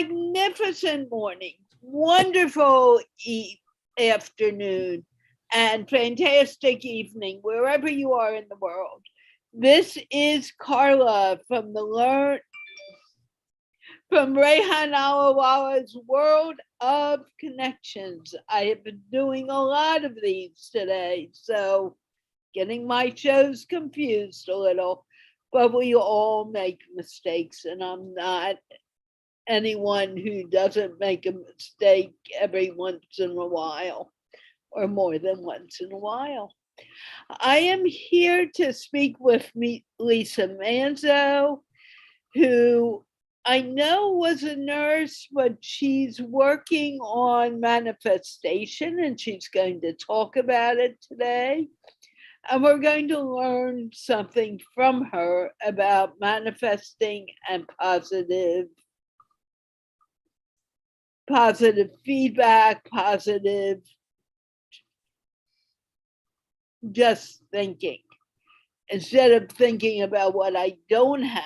magnificent morning, wonderful afternoon, and fantastic evening, wherever you are in the world. This is Carla from Rehan Allahwala's World of Connections. I have been doing a lot of these today, so getting my shows confused a little, but we all make mistakes, and I'm not anyone who doesn't make a mistake every once in a while, or more than once in a while. I am here to speak with Lisa Manzo, who I know was a nurse, but she's working on manifestation, and she's going to talk about it today. And we're going to learn something from her about manifesting and positive feedback, positive just thinking. Instead of thinking about what I don't have,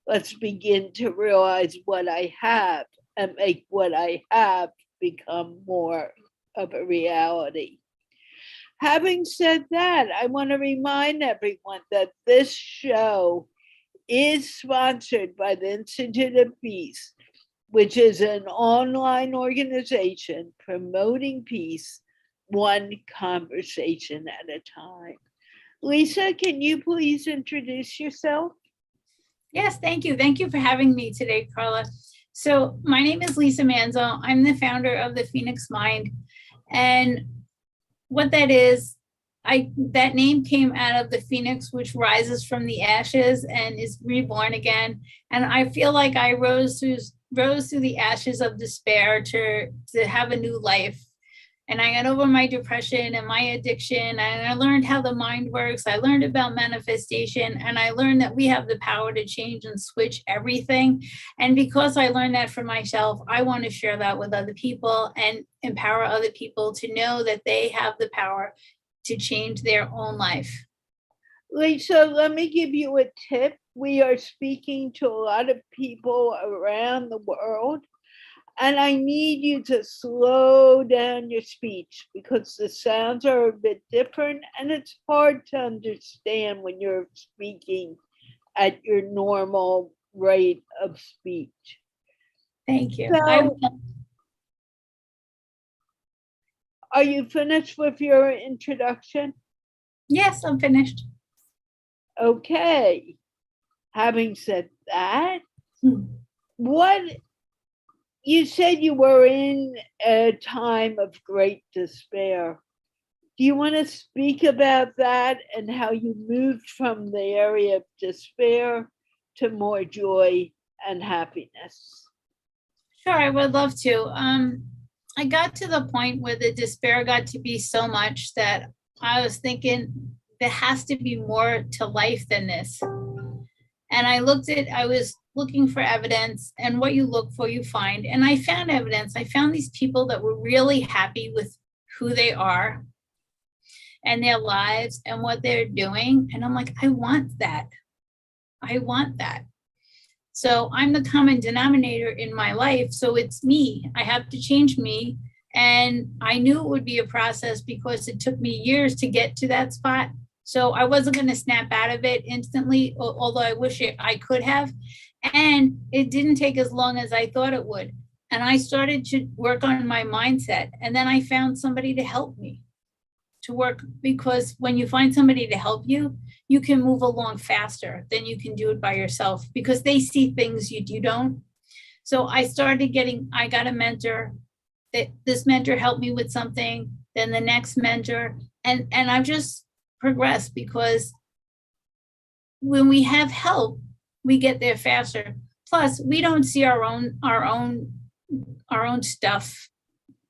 let's begin to realize what I have and make what I have become more of a reality. Having said that, I want to remind everyone that this show is sponsored by the Institute of Peace, which is an online organization promoting peace, one conversation at a time. Lisa, can you please introduce yourself? Yes, thank you. Thank you for having me today, Carla. So my name is Lisa Manzo. I'm the founder of the Phoenix Mind. And what that is, that name came out of the phoenix, which rises from the ashes and is reborn again. And I feel like I rose through the ashes of despair to have a new life. And I got over my depression and my addiction, and I learned how the mind works. I learned about manifestation, and I learned that we have the power to change and switch everything. And because I learned that for myself, I want to share that with other people and empower other people to know that they have the power to change their own life. Lisa, let me give you a tip. We are speaking to a lot of people around the world, and I need you to slow down your speech because the sounds are a bit different and it's hard to understand when you're speaking at your normal rate of speech. Thank you. So, are you finished with your introduction? Yes, I'm finished. Okay. Having said that, you said you were in a time of great despair. Do you want to speak about that and how you moved from the area of despair to more joy and happiness? Sure, I would love to. I got to the point where the despair got to be so much that I was thinking there has to be more to life than this. And I was looking for evidence, and what you look for, you find. And I found evidence. I found these people that were really happy with who they are and their lives and what they're doing. And I'm like, I want that. I want that. So I'm the common denominator in my life. So it's me. I have to change me. And I knew it would be a process because it took me years to get to that spot. So I wasn't going to snap out of it instantly, although I wish I could have. And it didn't take as long as I thought it would. And I started to work on my mindset. And then I found somebody to help me to work, because when you find somebody to help you, you can move along faster than you can do it by yourself because they see things you don't. So I got a mentor. This mentor helped me with something, then the next mentor. And I've just progressed because when we have help, we get there faster. Plus, we don't see our own stuff,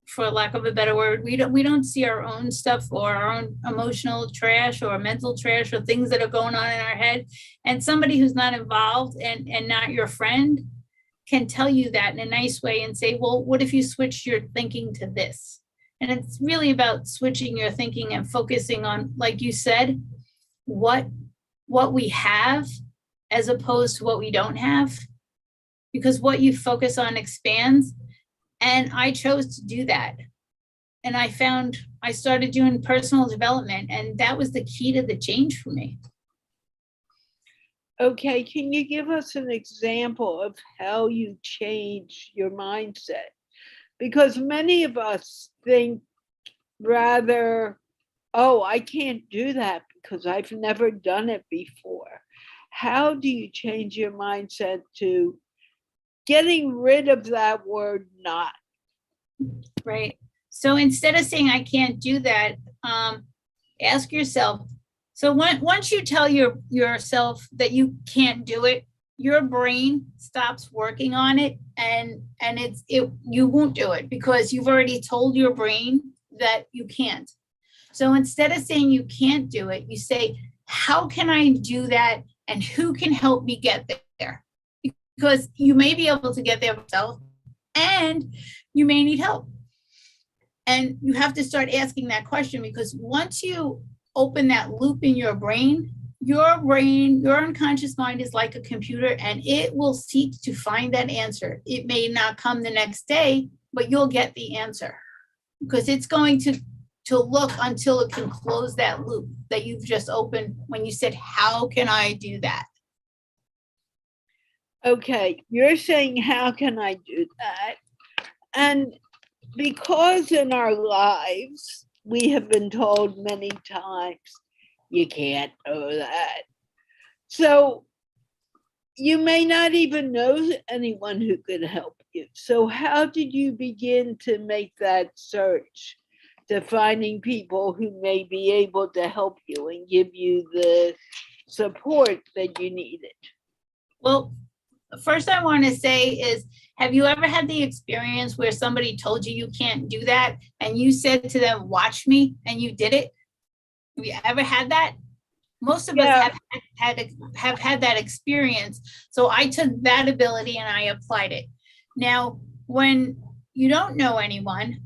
for lack of a better word. We don't see our own stuff or our own emotional trash or mental trash or things that are going on in our head. And somebody who's not involved and not your friend can tell you that in a nice way and say, well, what if you switched your thinking to this? And it's really about switching your thinking and focusing on, like you said, what we have as opposed to what we don't have. because what you focus on expands. And I chose to do that. And I started doing personal development, and that was the key to the change for me. Okay, can you give us an example of how you change your mindset? Because many of us think rather, oh, I can't do that because I've never done it before. How do you change your mindset to getting rid of that word not? Right. So instead of saying I can't do that, ask yourself. So once you tell yourself that you can't do it, your brain stops working on it, and you won't do it because you've already told your brain that you can't. So instead of saying you can't do it, you say, how can I do that, and who can help me get there? Because you may be able to get there yourself, and you may need help. And you have to start asking that question, because once you open that loop in your brain, your unconscious mind is like a computer, and it will seek to find that answer. It may not come the next day, but you'll get the answer, because it's going to look until it can close that loop that you've just opened when you said, how can I do that? Okay, you're saying, how can I do that? And because in our lives, we have been told many times, you can't do that. So you may not even know anyone who could help you. So how did you begin to make that search to finding people who may be able to help you and give you the support that you needed? Well, first I want to say is, have you ever had the experience where somebody told you can't do that, and you said to them, watch me, and you did it? Have you ever had that? Most of us have had that experience. So I took that ability and I applied it. Now, when you don't know anyone,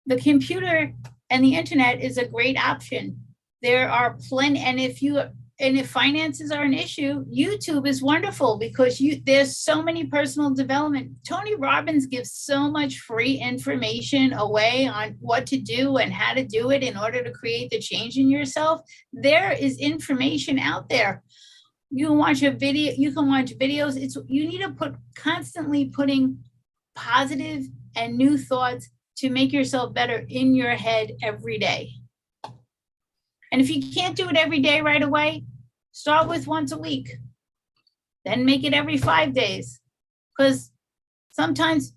the computer and the internet is a great option. There are plenty, and if finances are an issue, YouTube is wonderful, because there's so many personal development. Tony Robbins gives so much free information away on what to do and how to do it in order to create the change in yourself. There is information out there. You can watch a video, you can watch videos. You need to constantly putting positive and new thoughts to make yourself better in your head every day. And if you can't do it every day right away, start with once a week, then make it every 5 days, because sometimes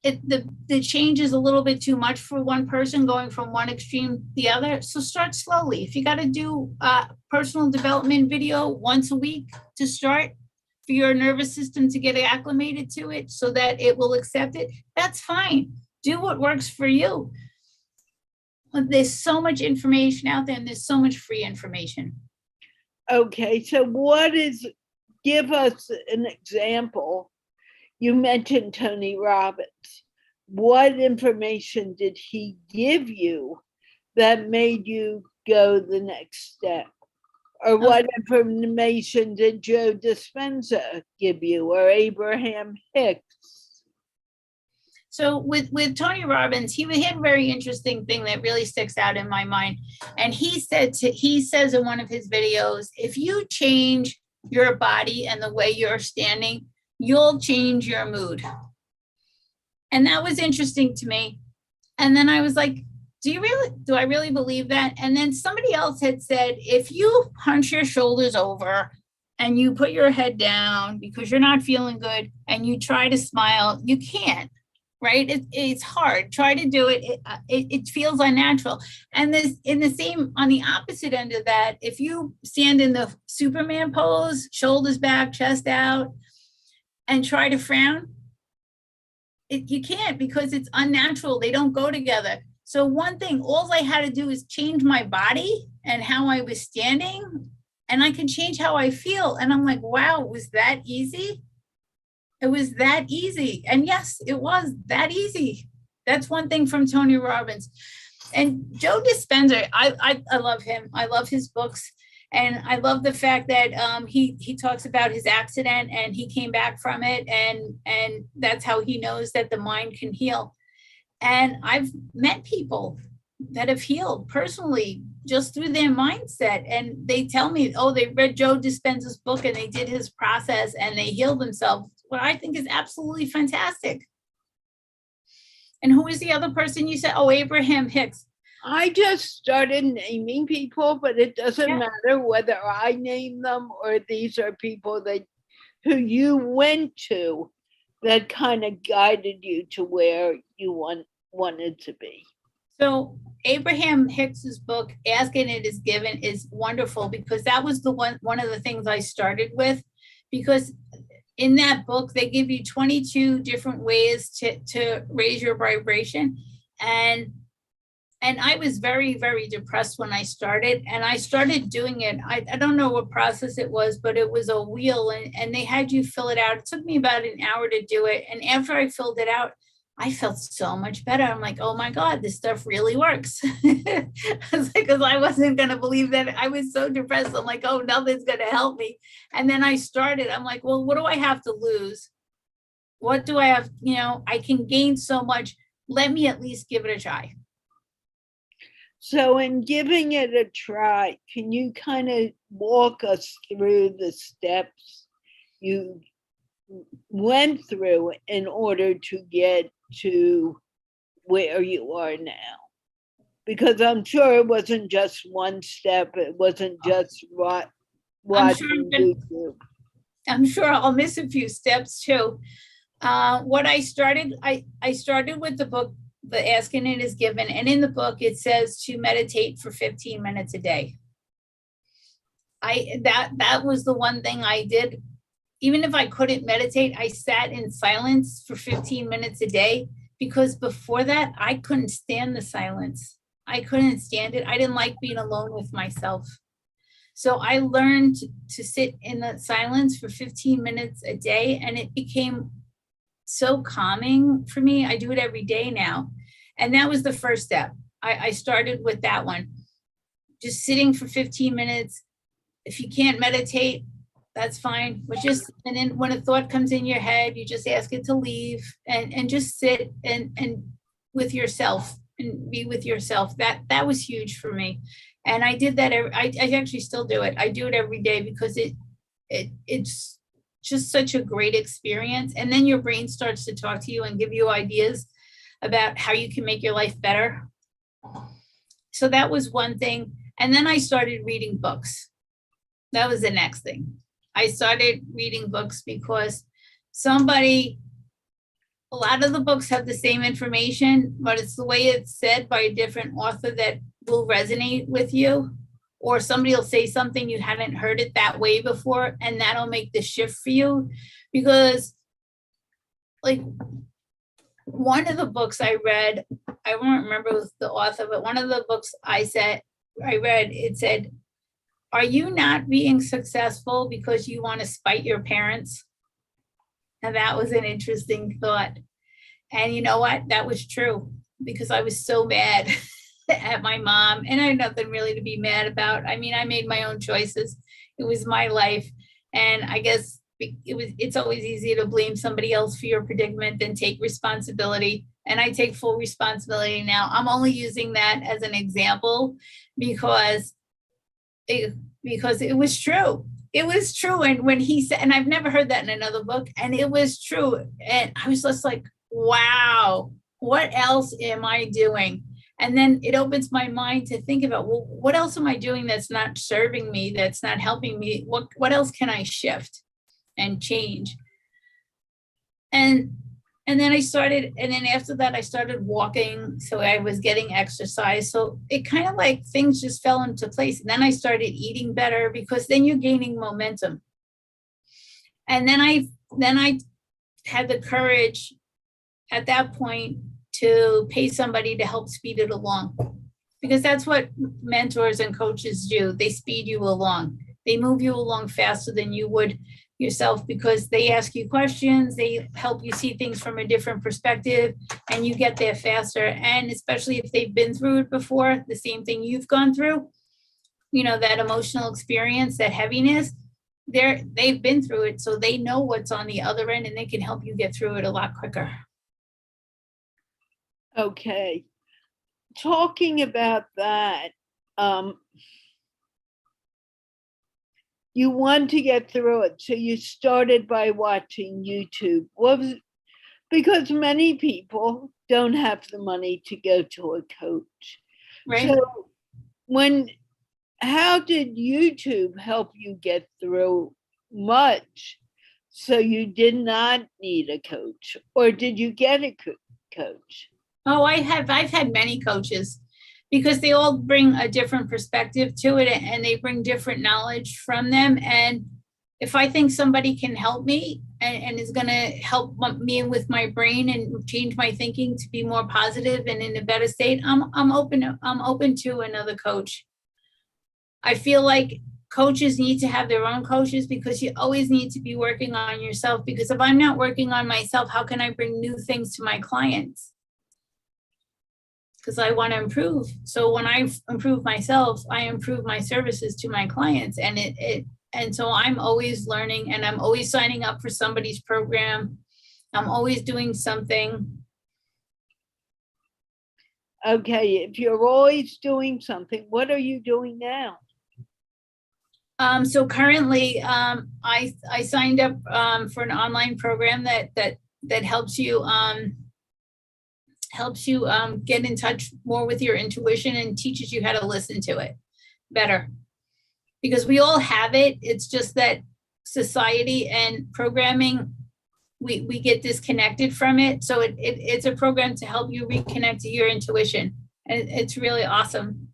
the change is a little bit too much for one person, going from one extreme to the other. So start slowly. If you got to do a personal development video once a week to start, for your nervous system to get acclimated to it so that it will accept it, that's fine. Do what works for you. There's so much information out there, and there's so much free information. Okay, so give us an example. You mentioned Tony Robbins. What information did he give you that made you go the next step? Or what information did Joe Dispenza give you, or Abraham Hicks? So with Tony Robbins, he had a very interesting thing that really sticks out in my mind. And he says in one of his videos, if you change your body and the way you're standing, you'll change your mood. And that was interesting to me. And then I was like, do I really believe that? And then somebody else had said, if you hunch your shoulders over and you put your head down because you're not feeling good and you try to smile, you can't. Right? It's hard. Try to do it. It feels unnatural. And on the opposite end of that, if you stand in the Superman pose, shoulders back, chest out, and try to frown, you can't, because it's unnatural. They don't go together. So one thing, all I had to do is change my body and how I was standing, and I can change how I feel. And I'm like, wow, was that easy? It was that easy. And yes, it was that easy. That's one thing from Tony Robbins. And Joe Dispenza, I love him. I love his books. And I love the fact that he talks about his accident and he came back from it, and that's how he knows that the mind can heal. And I've met people that have healed personally just through their mindset. And they tell me, oh, they read Joe Dispenza's book and they did his process and they healed themselves. What I think is absolutely fantastic. And who is the other person you said? Oh, Abraham Hicks. I just started naming people, but it doesn't Yeah. matter whether I name them or these are people that who you went to that kind of guided you to where you wanted to be. So Abraham Hicks's book, Asking It Is Given, is wonderful because that was the one of the things I started with, because in that book, they give you 22 different ways to raise your vibration. And I was very, very depressed when I started, and I started doing it. I don't know what process it was, but it was a wheel, and they had you fill it out. It took me about an hour to do it. And after I filled it out, I felt so much better. I'm like, oh my God, this stuff really works. Because I wasn't going to believe that. I was so depressed. I'm like, oh, nothing's going to help me. And then I started. I'm like, well, what do I have to lose? What do I have? I can gain so much. Let me at least give it a try. So in giving it a try, can you kind of walk us through the steps you went through in order to get to where you are now? Because I'm sure it wasn't just one step. It wasn't just watching YouTube. I'm sure I'll miss a few steps too. What I started with the book, The Asking It Is Given. And in the book, it says to meditate for 15 minutes a day. That was the one thing I did. Even if I couldn't meditate, I sat in silence for 15 minutes a day, because before that, I couldn't stand the silence. I couldn't stand it. I didn't like being alone with myself. So I learned to sit in the silence for 15 minutes a day, and it became so calming for me. I do it every day now. And that was the first step. I started with that one. Just sitting for 15 minutes. If you can't meditate, that's fine. But and then when a thought comes in your head, you just ask it to leave and just sit and with yourself and be with yourself. That was huge for me. And I did that. I actually still do it. I do it every day because it's just such a great experience. And then your brain starts to talk to you and give you ideas about how you can make your life better. So that was one thing. And then I started reading books. That was the next thing. I started reading books because a lot of the books have the same information, but it's the way it's said by a different author that will resonate with you. Or somebody will say something you hadn't heard it that way before, and that'll make the shift for you. Because like one of the books I read, I won't remember the author, but one of the books I read, it said, are you not being successful because you want to spite your parents? And that was an interesting thought. And you know what? That was true, because I was so mad at my mom, and I had nothing really to be mad about. I mean, I made my own choices. It was my life. And I guess it's always easier to blame somebody else for your predicament than take responsibility. And I take full responsibility now. I'm only using that as an example because it was true. It was true. And when he said, and I've never heard that in another book, and it was true. And I was just like, wow, what else am I doing? And then it opens my mind to think about, well, what else am I doing that's not serving me, that's not helping me? What else can I shift and change? And then after that, I started walking. So I was getting exercise. So it kind of like things just fell into place. And then I started eating better, because then you're gaining momentum. And then I had the courage at that point to pay somebody to help speed it along, because that's what mentors and coaches do. They speed you along. They move you along faster than you would yourself, because they ask you questions, they help you see things from a different perspective, and you get there faster. And especially if they've been through it before, the same thing you've gone through, that emotional experience, that heaviness, they've been through it, so they know what's on the other end, and they can help you get through it a lot quicker. Okay. Talking about that, you want to get through it, so you started by watching YouTube. Because many people don't have the money to go to a coach. Right. So how did YouTube help you get through much so you did not need a coach, or did you get a coach? Oh, I've had many coaches, because they all bring a different perspective to it, and they bring different knowledge from them. And if I think somebody can help me and is going to help me with my brain and change my thinking to be more positive and in a better state, I'm open to another coach. I feel like coaches need to have their own coaches, because you always need to be working on yourself. Because if I'm not working on myself, how can I bring new things to my clients? Because I want to improve. So when I improve myself, I improve my services to my clients. And so I'm always learning, and I'm always signing up for somebody's program. I'm always doing something. Okay, if you're always doing something, what are you doing now? So currently, I signed up for an online program that helps you get in touch more with your intuition and teaches you how to listen to it better. Because we all have it. It's just that society and programming, we get disconnected from it. So it's a program to help you reconnect to your intuition. And it's really awesome.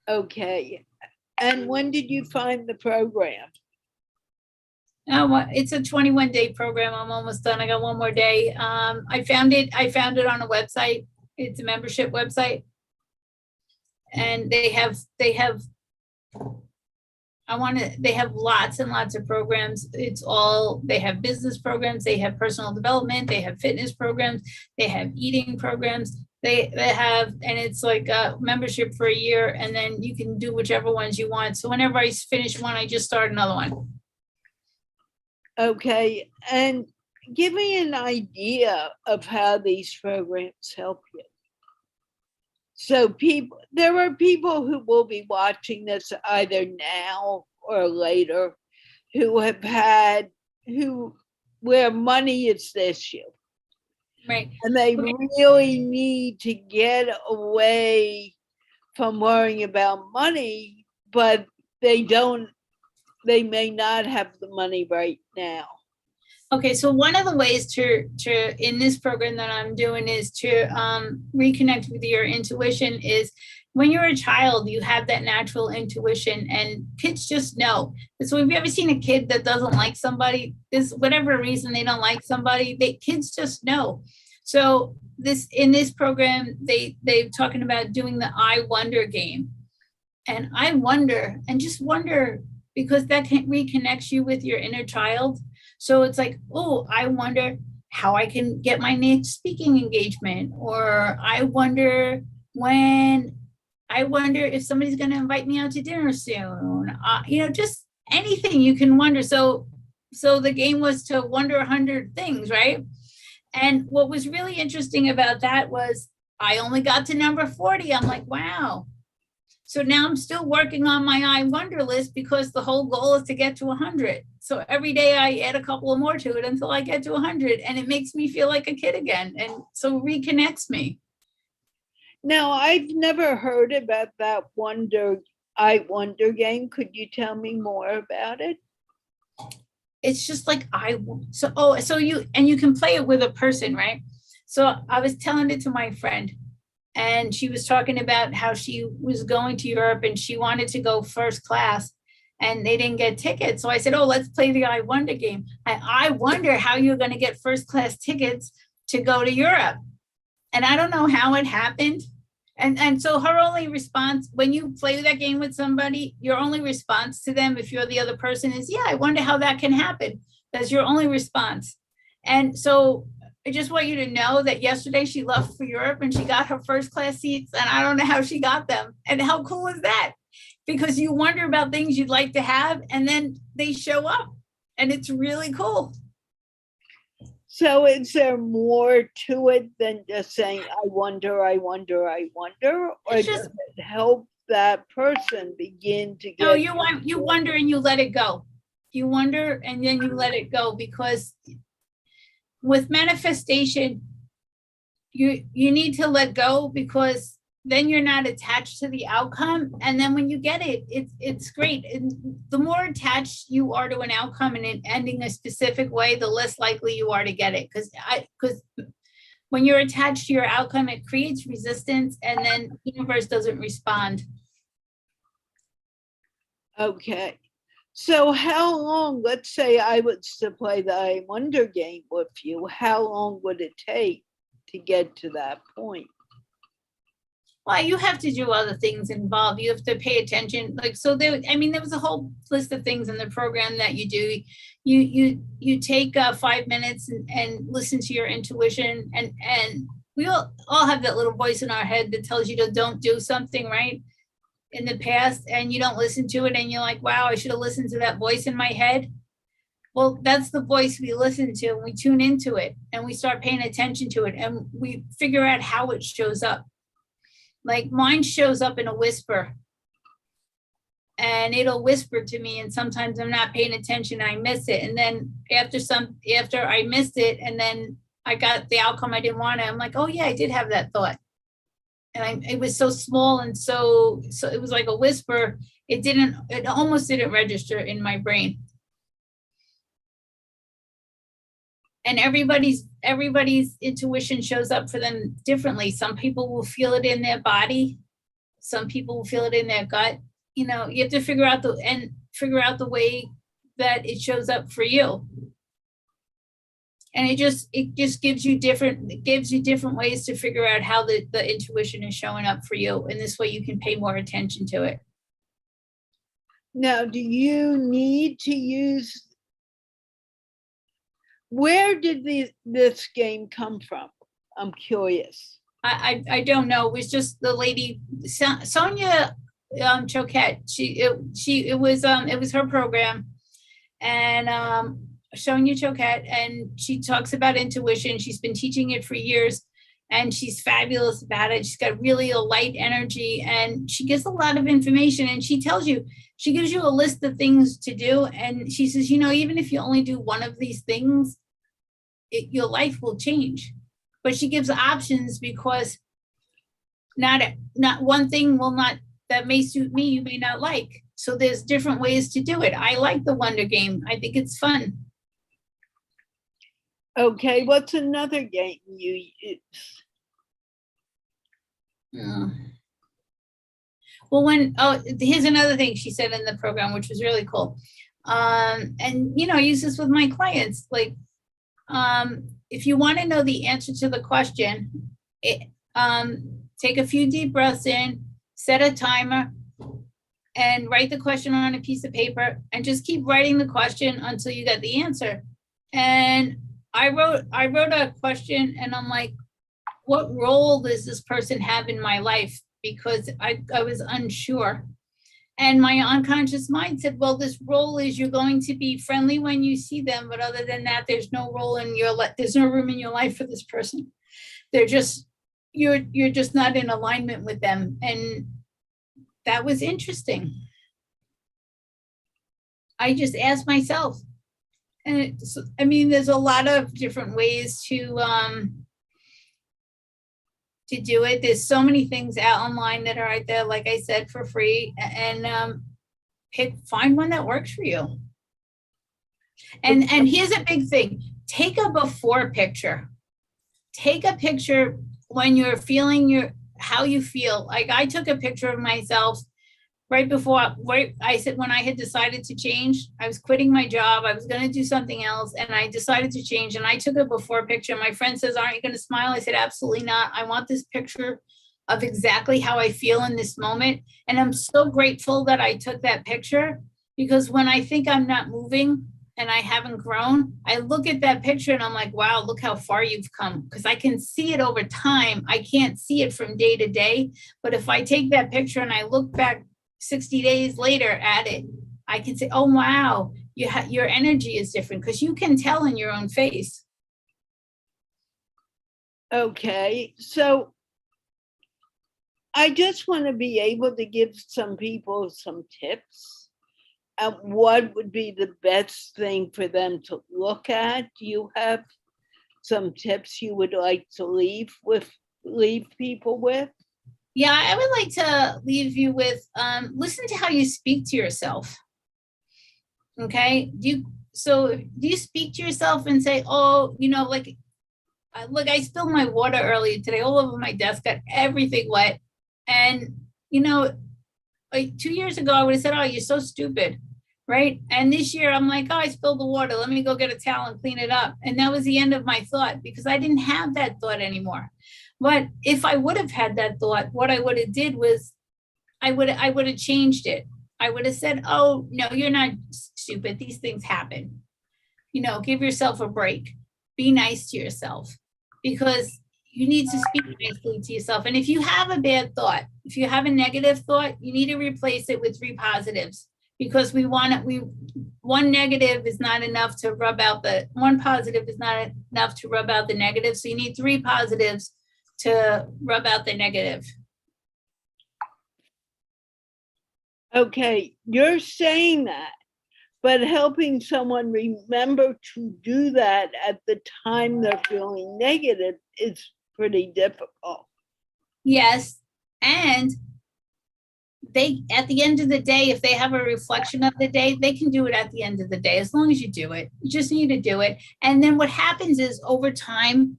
Okay. And when did you find the program? It's a 21-day program. I'm almost done. I got one more day. I found it on a website. It's a membership website. And they have lots and lots of programs. They have business programs, they have personal development, they have fitness programs, they have eating programs. They have, and it's like a membership for a year, and then you can do whichever ones you want. So whenever I finish one, I just start another one. Okay, and give me an idea of how these programs help you. So there are people who will be watching this either now or later where money is the issue. Right. And they really need to get away from worrying about money, but they may not have the money right now. Okay, so one of the ways to in this program that I'm doing is to reconnect with your intuition is when you're a child, you have that natural intuition, and kids just know. So have you ever seen a kid that doesn't like somebody? There's whatever reason they don't like somebody, kids just know. So in this program, they're talking about doing the I wonder game. And I wonder, and just wonder, because that reconnects you with your inner child. So it's like, oh, I wonder how I can get my next speaking engagement, or I wonder if somebody's going to invite me out to dinner soon. Just anything you can wonder. So the game was to wonder 100 things, right? And what was really interesting about that was I only got to number 40. I'm like, wow. So now I'm still working on my I wonder list, because the whole goal is to get to 100. So every day I add a couple of more to it until I get to 100, and it makes me feel like a kid again. And so reconnects me. Now, I've never heard about that I wonder game. Could you tell me more about it? It's just like you can play it with a person, right? So I was telling it to my friend, and she was talking about how she was going to Europe and she wanted to go first class, and they didn't get tickets. So I said, oh, let's play the I wonder game. I wonder how you're going to get first class tickets to go to Europe. And I don't know how it happened. And so her only response, when you play that game with somebody, your only response to them, if you're the other person, is, yeah, I wonder how that can happen. That's your only response. And so I just want you to know that yesterday she left for Europe and she got her first class seats, and I don't know how she got them. And how cool is that? Because you wonder about things you'd like to have, and then they show up, and it's really cool. So is there more to it than just saying, I wonder, I wonder, I wonder? Or It's does just, it help that person begin to get? no, you wonder and you let it go. You wonder and then you let it go, because with manifestation, you need to let go, because then you're not attached to the outcome. And then when you get it, it's great. And the more attached you are to an outcome and it ending a specific way, the less likely you are to get it. Because when you're attached to your outcome, it creates resistance, and then the universe doesn't respond. Okay. So how long, let's say I was to play the I wonder game with you, how long would it take to get to that point? Well, you have to do other things involved. You have to pay attention. Like, so there, I mean, there was a whole list of things in the program that you do. You take 5 minutes and listen to your intuition, and we all have that little voice in our head that tells you to don't do something, right? In the past, and you don't listen to it, and you're like, wow, I should have listened to that voice in my head. Well, that's the voice we listen to, and we tune into it, and we start paying attention to it, and we figure out how it shows up. Like, mine shows up in a whisper, and it'll whisper to me, and sometimes I'm not paying attention, I miss it. And then after I missed it, and then I got the outcome I didn't want, I'm like, oh yeah, I did have that thought. And it was so small, and so it was like a whisper. It almost didn't register in my brain. And everybody's intuition shows up for them differently. Some people will feel it in their body. Some people will feel it in their gut. You know, you have to figure out the way that it shows up for you. And it just gives you different ways to figure out how the intuition is showing up for you. And this way you can pay more attention to it. Now, do you need to use, where did this game come from? I'm curious. I don't know. It was just the lady, Sonia Choquette. It was her program. And Sonia Choquette, and she talks about intuition. She's been teaching it for years, and she's fabulous about it. She's got really a light energy, and she gives a lot of information, and she gives you a list of things to do. And she says, you know, even if you only do one of these things, your life will change. But she gives options, because not one thing that may suit me, you may not like. So there's different ways to do it. I like the Wonder Game. I think it's fun. Okay, what's another game you use? Well, here's another thing she said in the program, which was really cool. And, you know, I use this with my clients. Like, if you want to know the answer to the question, take a few deep breaths in, set a timer, and write the question on a piece of paper, and just keep writing the question until you get the answer. And I wrote a question, and I'm like, what role does this person have in my life? Because I was unsure. And my unconscious mind said, well, this role is you're going to be friendly when you see them, but other than that, there's no role in there's no room in your life for this person. They're just, you're just not in alignment with them. And that was interesting. I just asked myself, and there's a lot of different ways to do it. There's so many things out online that are out there, like I said, for free, and find one that works for you. And here's a big thing: take a before picture. Take a picture when you're feeling how you feel. Like, I took a picture of myself I said, when I had decided to change, I was quitting my job, I was going to do something else, and I decided to change, and I took a before picture. My friend says, aren't you going to smile? I said, absolutely not. I want this picture of exactly how I feel in this moment. And I'm so grateful that I took that picture, because when I think I'm not moving, and I haven't grown, I look at that picture and I'm like, wow, look how far you've come. Because I can see it over time. I can't see it from day to day. But if I take that picture and I look back 60 days later at it, I can say, oh, wow, your energy is different, because you can tell in your own face. Okay, so I just want to be able to give some people some tips and what would be the best thing for them to look at. Do you have some tips you would like to leave people with? Yeah, I would like to leave you with listen to how you speak to yourself. Okay. Do you speak to yourself and say, oh, like, look, I spilled my water earlier today all over my desk, got everything wet. And, like 2 years ago, I would have said, oh, you're so stupid. Right. And this year I'm like, oh, I spilled the water. Let me go get a towel and clean it up. And that was the end of my thought, because I didn't have that thought anymore. But if I would have had that thought, what I would have did was I would have changed it. I would have said, oh, no, you're not stupid. These things happen. Give yourself a break. Be nice to yourself, because you need to speak nicely to yourself. And if you have a bad thought, if you have a negative thought, you need to replace it with 3 positives, because one negative is not enough to rub out one positive is not enough to rub out the negative. So you need 3 positives to rub out the negative. Okay, you're saying that, but helping someone remember to do that at the time they're feeling negative is pretty difficult. Yes. And at the end of the day, if they have a reflection of the day, they can do it at the end of the day, as long as you do it. You just need to do it. And then what happens is, over time,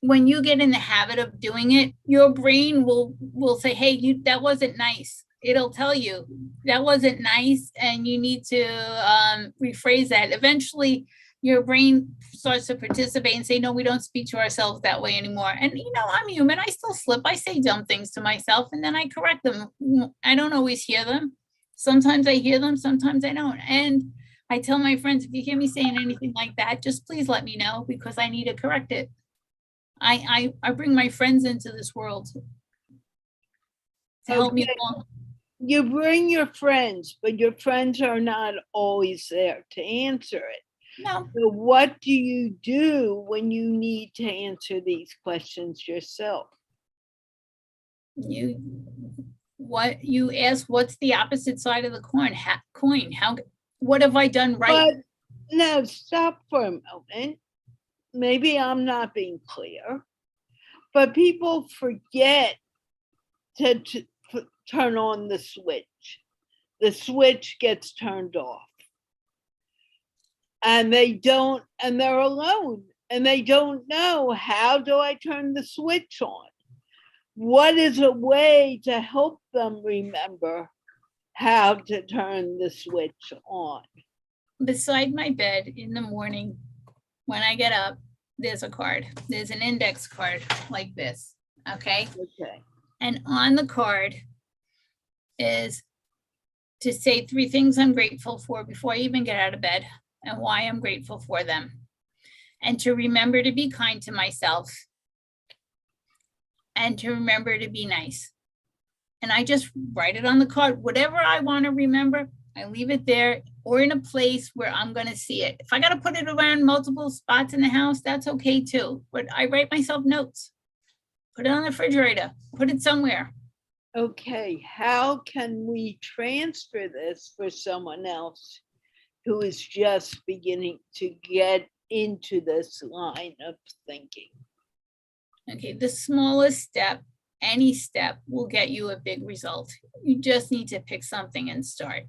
when you get in the habit of doing it, your brain will say, hey, that wasn't nice. It'll tell you that wasn't nice, and you need to rephrase that. Eventually, your brain starts to participate and say, no, we don't speak to ourselves that way anymore. And, I'm human. I still slip. I say dumb things to myself, and then I correct them. I don't always hear them. Sometimes I hear them. Sometimes I don't. And I tell my friends, if you hear me saying anything like that, just please let me know, because I need to correct it. I bring my friends into this world to help me along. You bring your friends, but your friends are not always there to answer it. No. So what do you do when you need to answer these questions yourself? You ask, what's the opposite side of the coin? What have I done right? But no, stop for a moment. Maybe I'm not being clear, but people forget to turn on the switch. The switch gets turned off. And they're alone, and they don't know, how do I turn the switch on? What is a way to help them remember how to turn the switch on? Beside my bed in the morning, when I get up, there's a card. There's an index card like this. Okay. Okay. And on the card is to say 3 things I'm grateful for before I even get out of bed, and why I'm grateful for them. And to remember to be kind to myself, and to remember to be nice. And I just write it on the card. Whatever I want to remember, I leave it there, or in a place where I'm going to see it. If I got to put it around multiple spots in the house, that's okay too. But I write myself notes, put it on the refrigerator, put it somewhere. Okay, how can we transfer this for someone else who is just beginning to get into this line of thinking? Okay, the smallest step, any step, will get you a big result. You just need to pick something and start.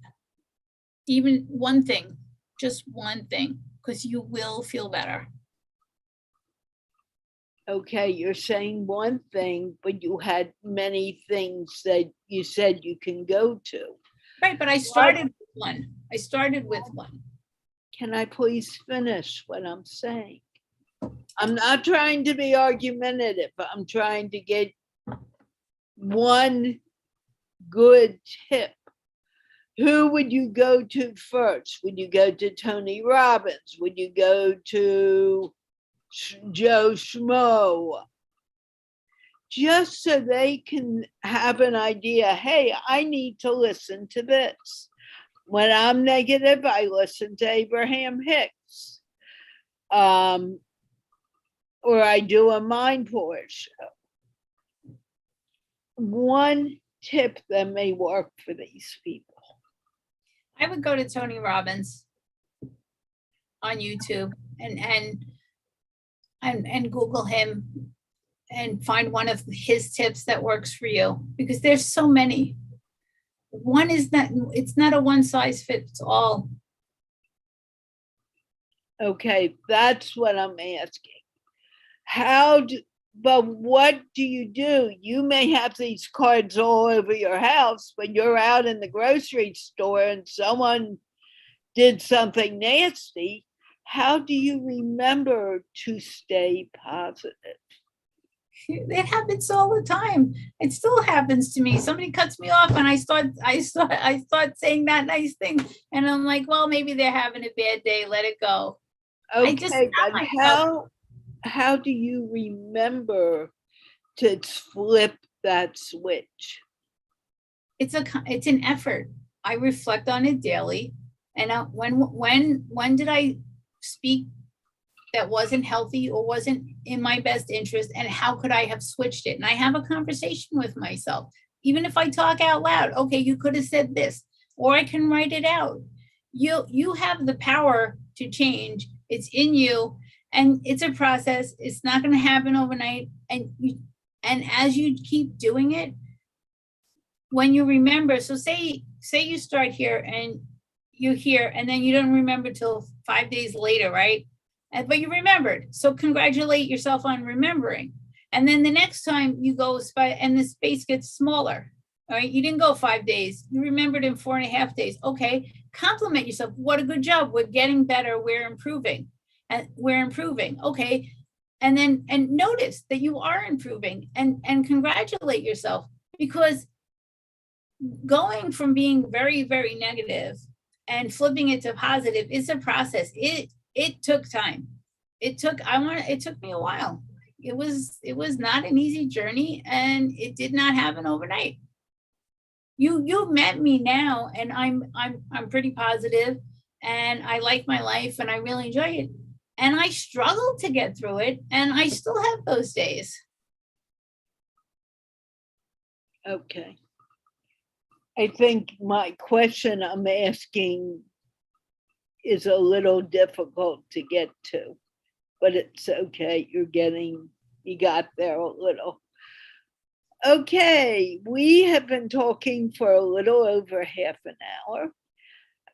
Even one thing, just one thing, because you will feel better. Okay, you're saying one thing, but you had many things that you said you can go to. Right, but I started with one. I started with one. Can I please finish what I'm saying? I'm not trying to be argumentative. I'm trying to get one good tip who would you go to first? Would you go to Tony Robbins? Would you go to Joe Schmo? Just so they can have an idea, hey, I need to listen to this. When I'm negative, I listen to Abraham Hicks. Or I do a mindfulness show. One tip that may work for these people. I would go to Tony Robbins on YouTube and Google him and find one of his tips that works for you, because there's so many. One is that it's not a one size fits all. Okay, that's what I'm asking. But what do? You may have these cards all over your house, but you're out in the grocery store and someone did something nasty. How do you remember to stay positive? It happens all the time. It still happens to me. Somebody cuts me off and I start saying that nice thing. And I'm like, well, maybe they're having a bad day. Let it go. Okay, but how do you remember to flip that switch? It's an effort. I reflect on it daily. And when did I speak that wasn't healthy or wasn't in my best interest, and how could I have switched it? And I have a conversation with myself. Even if I talk out loud, okay, you could have said this, or I can write it out. You have the power to change. It's in you, and it's a process. It's not going to happen overnight. And as you keep doing it, when you remember, so say you start here and you're here, and then you don't remember till 5 days later, right? But you remembered. So congratulate yourself on remembering. And then the next time you go and the space gets smaller, all right? You didn't go 5 days. You remembered in 4.5 days. Okay, compliment yourself. What a good job. We're getting better. We're improving. And we're improving. Okay. And notice that you are improving and congratulate yourself, because going from being very, very negative and flipping it to positive is a process. It took time. It took me a while. It was not an easy journey, and it did not happen overnight. You met me now, and I'm pretty positive, and I like my life, and I really enjoy it. And I struggled to get through it, and I still have those days. Okay. I think my question I'm asking is a little difficult to get to, but it's okay. You got there a little. Okay, we have been talking for a little over half an hour.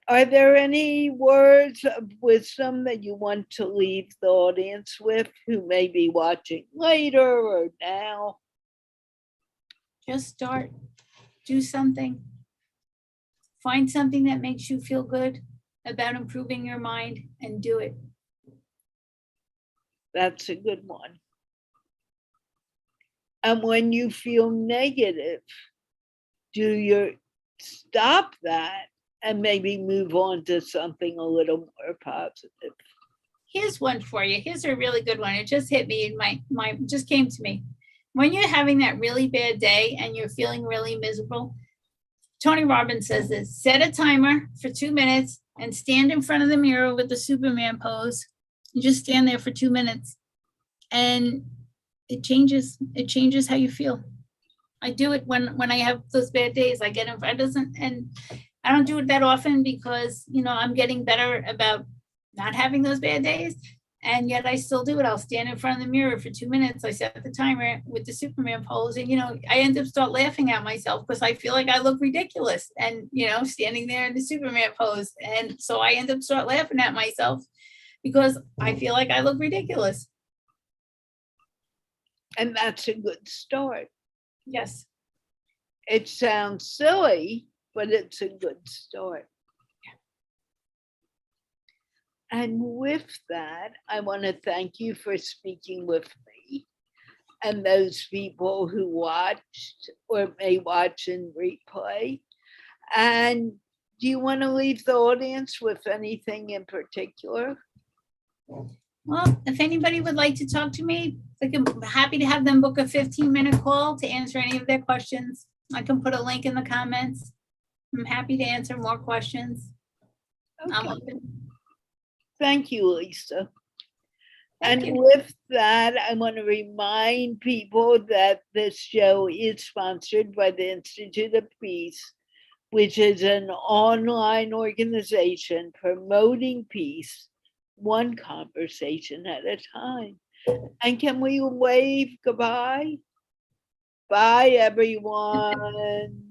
Are there any words of wisdom that you want to leave the audience with who may be watching later or now? Just start. Do something. Find something that makes you feel good about improving your mind and do it. That's a good one. And when you feel negative, do you stop that and maybe move on to something a little more positive? Here's one for you. Here's a really good one. It just hit me in my just came to me. When you're having that really bad day and you're feeling really miserable, Tony Robbins says this: set a timer for 2 minutes and stand in front of the mirror with the Superman pose. You just stand there for 2 minutes, and it changes how you feel. I do it when I have those bad days. I get in front, and I don't do it that often because, I'm getting better about not having those bad days. And yet I still do it. I'll stand in front of the mirror for 2 minutes. I set the timer with the Superman pose, and, I end up start laughing at myself because I feel like I look ridiculous and, standing there in the Superman pose. And so I end up start laughing at myself because I feel like I look ridiculous. And that's a good start. Yes. It sounds silly, but it's a good start. And with that, I want to thank you for speaking with me and those people who watched or may watch in replay. And do you want to leave the audience with anything in particular? Well, if anybody would like to talk to me, I'm happy to have them book a 15-minute call to answer any of their questions. I can put a link in the comments. I'm happy to answer more questions. I'm Okay. open. Thank you, Lisa. Thank And you. with that, I want to remind people that this show is sponsored by the Institute of Peace, which is an online organization promoting peace, one conversation at a time. And can we wave goodbye? Bye, everyone.